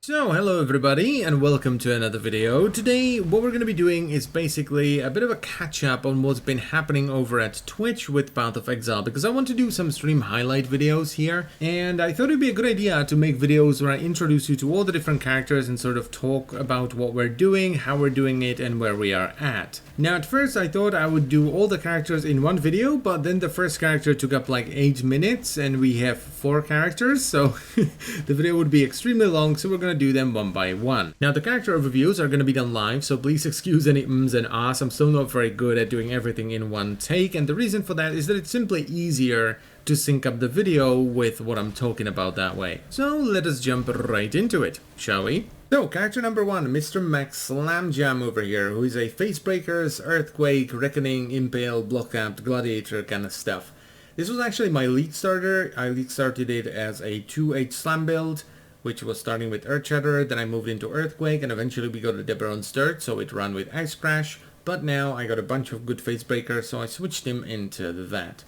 So hello everybody and welcome to another video. Today what we're going to be doing is basically a bit of a catch up on what's been happening over at Twitch with Path of Exile, because I want to do some stream highlight videos here, and I thought it'd be a good idea to make videos where I introduce you to all the different characters and sort of talk about what we're doing, how we're doing it, and where we are at. Now at first I thought I would do all the characters in one video, but then the first character took up like 8 minutes and we have 4 characters, so the video would be extremely long, so we're going to do them one by one. Now the character overviews are going to be done live, so please excuse any ums and ahs. I'm still not very good at doing everything in one take, and the reason for that is that it's simply easier to sync up the video with what I'm talking about that way. So let us jump right into it, shall we? So, character number 1, Mr. Max Slamjam over here, who is a Facebreakers, Earthquake, Reckoning, Impale, Blockup, Gladiator kind of stuff. This was actually my league starter. I league started it as a 2H slam build, which was starting with Earth Shatter, then I moved into Earthquake, and eventually we got a Deberon's Dirt, so it ran with Ice Crash, but now I got a bunch of good Facebreakers, so I switched him into that.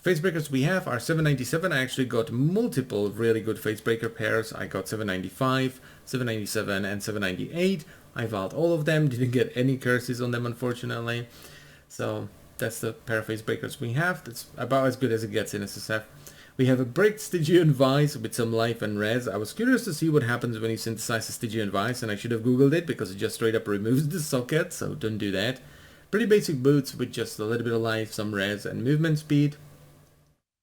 The Facebreakers we have are 797. I actually got multiple really good Facebreaker pairs. I got 795, 797, and 798. I vowed all of them, didn't get any curses on them unfortunately. So that's the pair of Facebreakers we have. That's about as good as it gets in SSF. We have a Break Stygian Vice with some life and res. I was curious to see what happens when you synthesize a Stygian Vice, and I should have googled it because it just straight up removes the socket, so don't do that. Pretty basic boots with just a little bit of life, some res, and movement speed.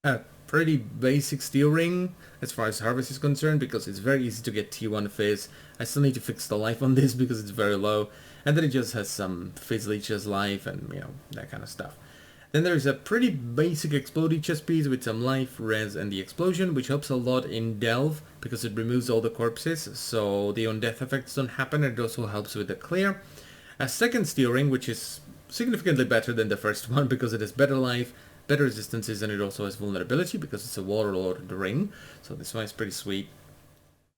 A pretty basic steel ring as far as harvest is concerned, because it's very easy to get T1 Fizz. I still need to fix the life on this because it's very low, and then it just has some Fizz Leeches life and, you know, that kind of stuff. Then there's a pretty basic Explodey chest piece with some life, res, and the explosion, which helps a lot in Delve because it removes all the corpses, so the on-death effects don't happen, and it also helps with the clear. A second steel ring, which is significantly better than the first one because it has better life, better resistances, and it also has vulnerability because it's a Warlord ring, so this one is pretty sweet.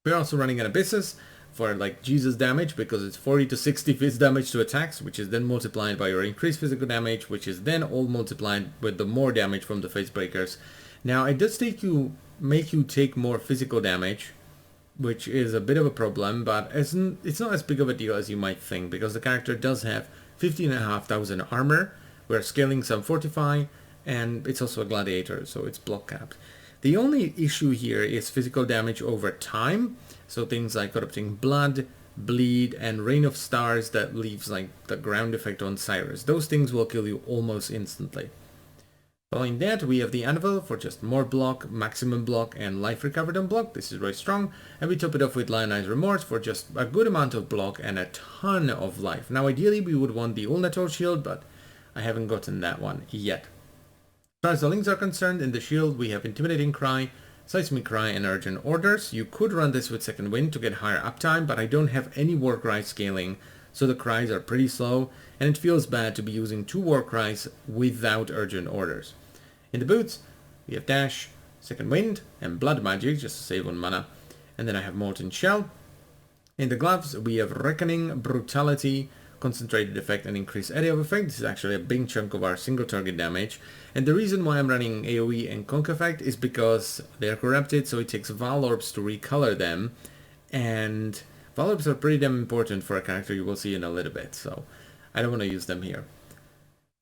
We're also running an Abyssus for like Jesus damage because it's 40 to 60 fizz damage to attacks, which is then multiplied by your increased physical damage, which is then all multiplied with the more damage from the Facebreakers. Now it does make you take more physical damage, which is a bit of a problem, but it's not as big of a deal as you might think, because the character does have 15,500 armor. We're scaling some Fortify, and it's also a Gladiator, so it's block capped. The only issue here is physical damage over time, so things like Corrupting Blood, Bleed, and Rain of Stars that leaves like the ground effect on Cyrus. Those things will kill you almost instantly. Following that, we have the Anvil for just more block, maximum block, and life recovered on block. This is very strong. And we top it off with Lionized Remorse for just a good amount of block and a ton of life. Now ideally we would want the Ulnator shield, but I haven't gotten that one yet. As far as the links are concerned, in the shield we have Intimidating Cry, Seismic Cry, and Urgent Orders. You could run this with Second Wind to get higher uptime, but I don't have any War Cry scaling, so the cries are pretty slow, and it feels bad to be using 2 War Cries without Urgent Orders. In the boots, we have Dash, Second Wind, and Blood Magic, just to save on mana, and then I have Molten Shell. In the gloves, we have Reckoning, Brutality, Concentrated Effect, and Increased Area of Effect. This is actually a big chunk of our single target damage. And the reason why I'm running AoE and Conk Effect is because they are corrupted, so it takes Val Orbs to recolor them. And Val Orbs are pretty damn important for a character you will see in a little bit, so I don't want to use them here.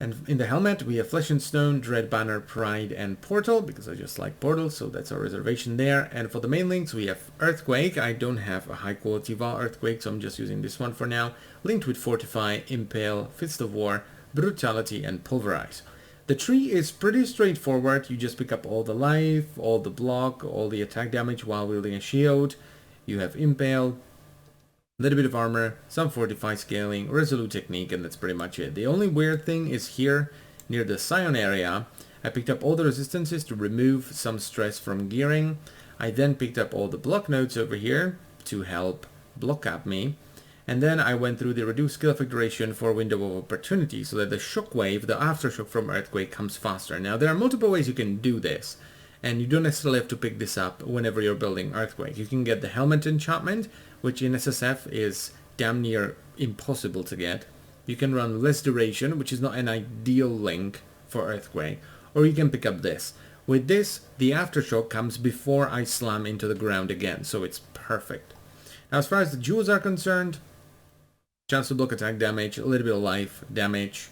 And in the helmet, we have Flesh and Stone, Dread Banner, Pride, and Portal, because I just like Portal, so that's our reservation there. And for the main links, we have Earthquake. I don't have a high quality Val Earthquake, so I'm just using this one for now. Linked with Fortify, Impale, Fist of War, Brutality, and Pulverize. The tree is pretty straightforward. You just pick up all the life, all the block, all the attack damage while wielding a shield. You have Impale, a little bit of armor, some Fortify scaling, Resolute Technique, and that's pretty much it. The only weird thing is here, near the Scion area, I picked up all the resistances to remove some stress from gearing. I then picked up all the block nodes over here to help block up me. And then I went through the reduced skill effect duration for window of opportunity, so that the shockwave, the aftershock from Earthquake, comes faster. Now there are multiple ways you can do this, and you don't necessarily have to pick this up whenever you're building Earthquake. You can get the Helmet enchantment, which in SSF is damn near impossible to get. You can run less duration, which is not an ideal link for Earthquake, or you can pick up this. With this, the aftershock comes before I slam into the ground again, so it's perfect. Now, as far as the jewels are concerned, chance to block attack damage, a little bit of life damage.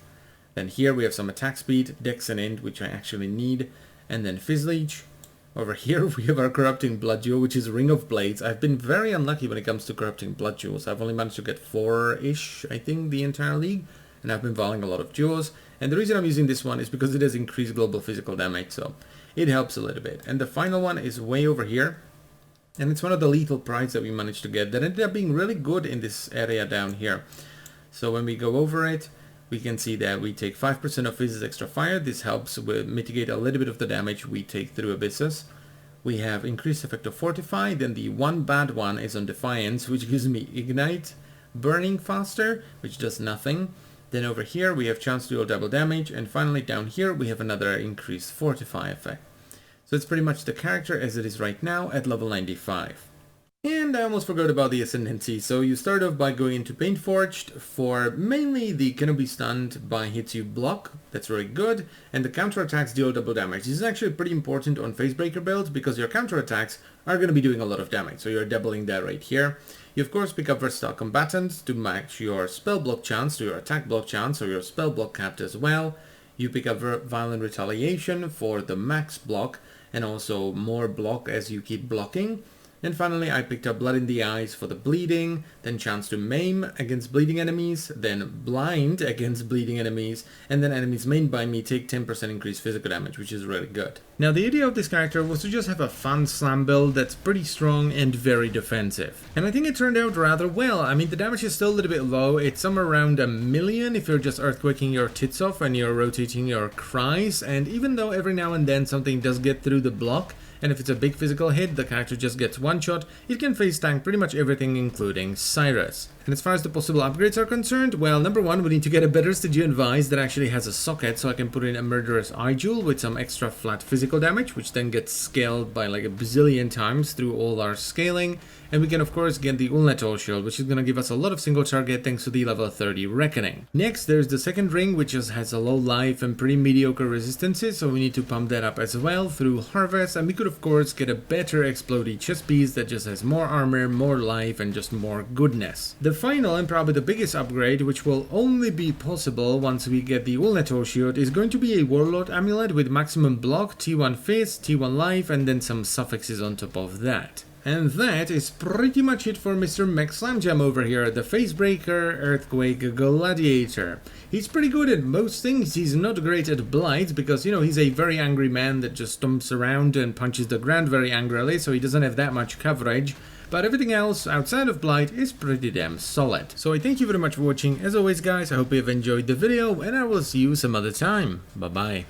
Then here we have some attack speed, dex and int, which I actually need. And then Fizz Leech. Over here we have our Corrupting Blood Jewel, which is Ring of Blades. I've been very unlucky when it comes to Corrupting Blood Jewels. I've only managed to get 4-ish, I think, the entire league. And I've been volleying a lot of jewels. And the reason I'm using this one is because it has increased global physical damage, so it helps a little bit. And the final one is way over here. And it's one of the lethal prides that we managed to get that ended up being really good in this area down here. So when we go over it, we can see that we take 5% of Fizz's extra fire. This helps with mitigate a little bit of the damage we take through Abysses. We have increased effect of Fortify. Then the one bad one is on Defiance, which gives me Ignite, Burning faster, which does nothing. Then over here we have chance to deal double damage. And finally down here we have another increased Fortify effect. So it's pretty much the character as it is right now at level 95. And I almost forgot about the Ascendancy. So you start off by going into Paintforged for mainly the cannot be stunned by hits you block. That's very good. And the counterattacks deal double damage. This is actually pretty important on Facebreaker builds because your counterattacks are going to be doing a lot of damage. So you're doubling that right here. You of course pick up Versatile Combatant to match your spell block chance to your attack block chance or your spell block capped as well. You pick up Violent Retaliation for the max block and also more block as you keep blocking. And finally I picked up Blood in the Eyes for the bleeding, then chance to maim against bleeding enemies, then blind against bleeding enemies, and then enemies maimed by me take 10% increased physical damage, which is really good. Now the idea of this character was to just have a fun slam build that's pretty strong and very defensive. And I think it turned out rather well. I mean, the damage is still a little bit low. It's somewhere around 1 million if you're just earthquaking your tits off and you're rotating your cries, and even though every now and then something does get through the block, and if it's a big physical hit, the character just gets one shot, it can face tank pretty much everything including Cyrus. And as far as the possible upgrades are concerned, well, number one, we need to get a better Stygian Vise that actually has a socket so I can put in a Murderous Eye Jewel with some extra flat physical damage, which then gets scaled by like a bazillion times through all our scaling. And we can of course get the Ulnetal Shield, which is going to give us a lot of single target thanks to the level 30 Reckoning. Next, there's the second ring, which just has a low life and pretty mediocre resistances, so we need to pump that up as well through Harvest, and we could of course get a better Explodey chest piece that just has more armor, more life, and just more goodness. The final and probably the biggest upgrade, which will only be possible once we get the Ulnetal Shield, is going to be a Warlord Amulet with maximum block, T1 Fist, T1 life, and then some suffixes on top of that. And that is pretty much it for Mr. Mech Slamjam over here, the Facebreaker Earthquake Gladiator. He's pretty good at most things. He's not great at blights because, you know, he's a very angry man that just stomps around and punches the ground very angrily, so he doesn't have that much coverage. But everything else outside of blight is pretty damn solid. So I thank you very much for watching. As always guys, I hope you have enjoyed the video and I will see you some other time. Bye bye.